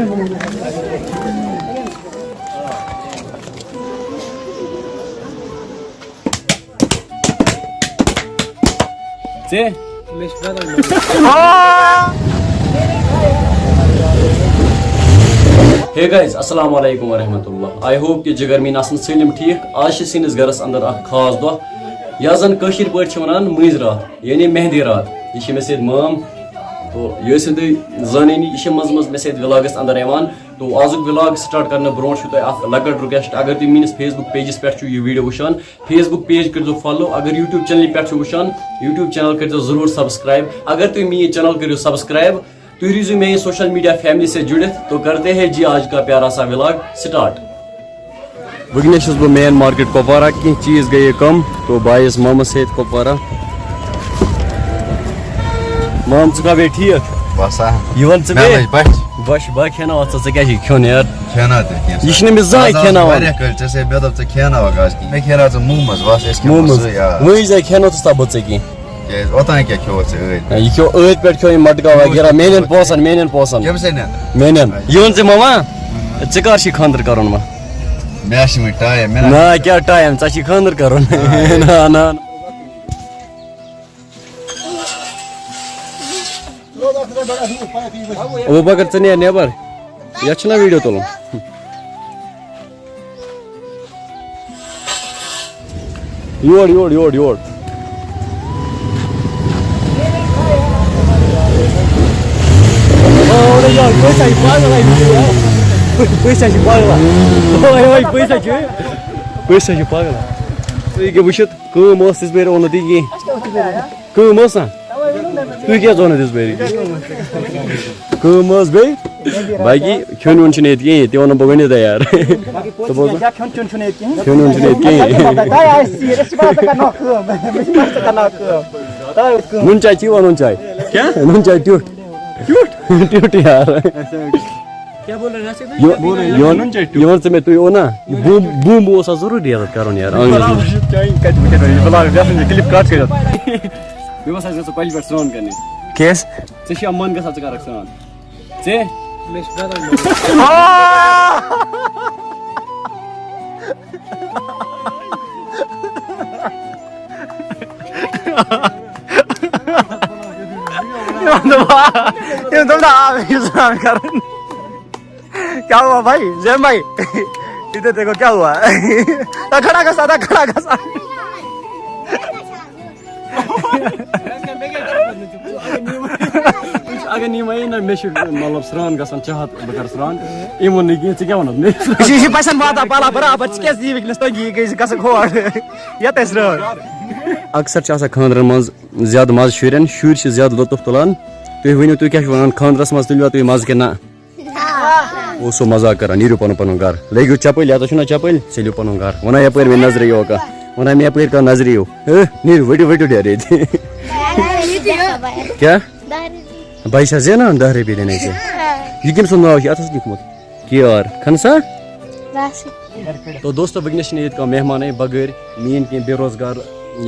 See? Hey guys, assalamu alaikum wa rahmatullah. I hope कि जिगर mean आसन सलिम ठीक आज सिनिस गरस अंदर खास दो याजन कशीर पट मज रात यानी मेहंदी रात यह मे सत माम तो यह जानी यह मज मज मे सत व्लॉगस अंदर यवान तो आजुक व्लॉग स्टार्ट करने ब्रो लकट रिक्वेस्ट अगर तुम मीनिस फेसबुक पेजस पे यह वीडियो वुचान फेसबुक पेज कर फॉलो अगर यूट्यूब चैनल पे वुचान यूट्यूब चैनल कर जरूर सब्सक्राइब अगर तुम ये चैनल करो सब्सक्राइब तुम रहीजो मेरी सोशल मीडिया फैमिली से जुड़ित तो करते हैं जी आज का प्यारा सा व्लॉग स्टार्ट। वुनस बह मेन मार्केट कुपवारा कह चीज गए कम तो बायस मामस सत कुपवारा माम च बे ठीक बश बह खेना क्या खेन यार यह जाए खेना वही जाए खेनो तो बह कह यह खो ईद पे खो मटका वगैरह मेन पोसन मेन ये मामा कर खानदर कर ना क्या टाइम चे खानदर कर ना वो बगर चे नेबर ये वीडियो तुल योर योर योर योर पैसा पागल तुम वुचित कम बेर ओन ती कम तु क्या ओन बेर कम बे बाकी खेन वन कहें ते वन बह वन यार खेन वन कहें नुन चाय ची वन चाय क्या नुन चाय ट्यूट ट्यूट यार क्या बोल रहे हो से मैं तु ओ ना बूम बूम जरूरी कर यार क्लिप काट कर पहले पे स्नान करने केस चे मन ग कर स्नान चे क्या हुआ भाई जैम भाई इधर देखो क्या हुआ खड़ा खसा अगर नी ना मे मतलब स्रान गसान चाहत बह कर स्रान इमन नहीं कह क्या वन पसन वाता पाला बराबर अक्सर खानदर मज ज्यादा मज शुरन शुर ज्यादा लुत्फ तुलान तुम वनो तुम क्या वन खानदरस मज तुलवा तुम मज कि ना वो सो मजाक कर नीरु पन पन घर लगे चपल या तो चपल चलो पन घर वन यप मे नजर यो वन मे यप नजर यो नीरु वटू वटू डेरे क्या बाईस ना 10 रुपये देने से यह कम सुन नाव अत लिखमुत KR खनसा तो दोस्तों वनस ईद का मेहमान है बगैर मीन कह बेरोजगार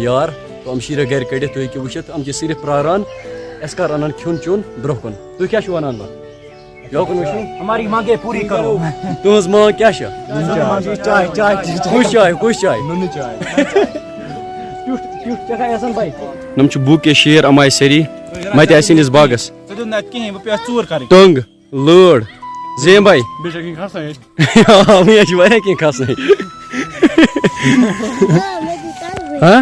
यार तो हम शीर घर कड़ित तुम वुचित हम सिर्फ प्रारान अस कर अनान खुन चुन ब्रो कुन तुम क्या वन हमारी मांगे पूरी करो तुज मांग क्या नम बुक के शेर अमाय सरी मत आस बागस टंग लड़ जेम भाई कह खसन हाँ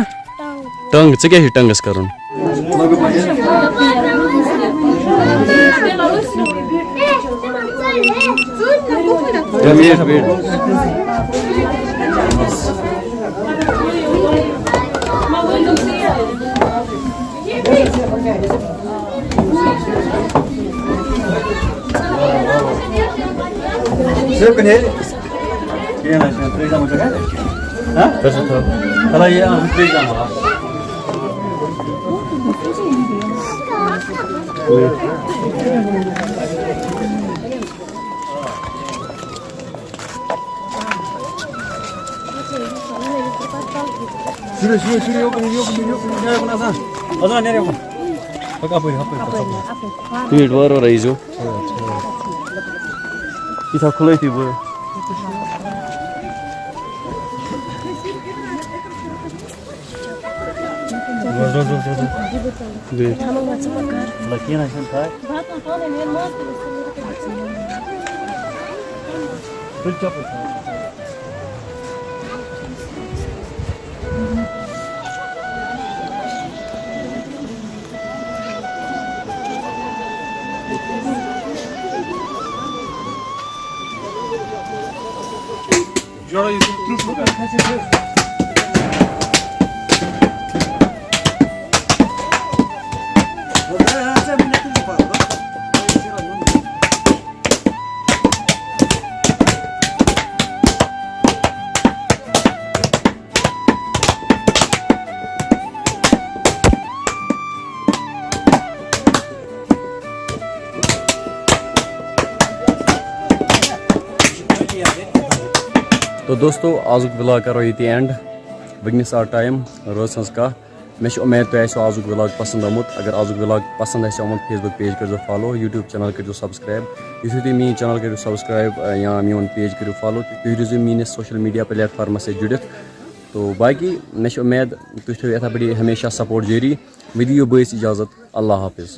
टंग चे क्या टंगस कर Kita khulaithi bu. Lakina sen tay. Bil çapı. Jora YouTube terus bukan? तो दोस्तों आजुक व्लॉग करो ये एंड वनस आ टाइम रोज सज कह मे उम्मीद तुम आजुक व्लॉग पसंद आमुत अगर आजुक व्लॉग पसंद आमुत फेसबुक पेज कर फॉलो यूट्यूब चैनल कर सब्सक्राइब यु तुम मीन चैनल कर सब्सक्राइब या मोन पेज कर फॉलो तुम रोजो मीनिस सोशल मीडिया प्लेटफॉर्म से जुड़ित तो बाकी मे उम्मीद तुम थो इथा बड़ी हमेशा सपोर्ट जारी मे दियो बस इजाज़त अल्लाह हाफिज़।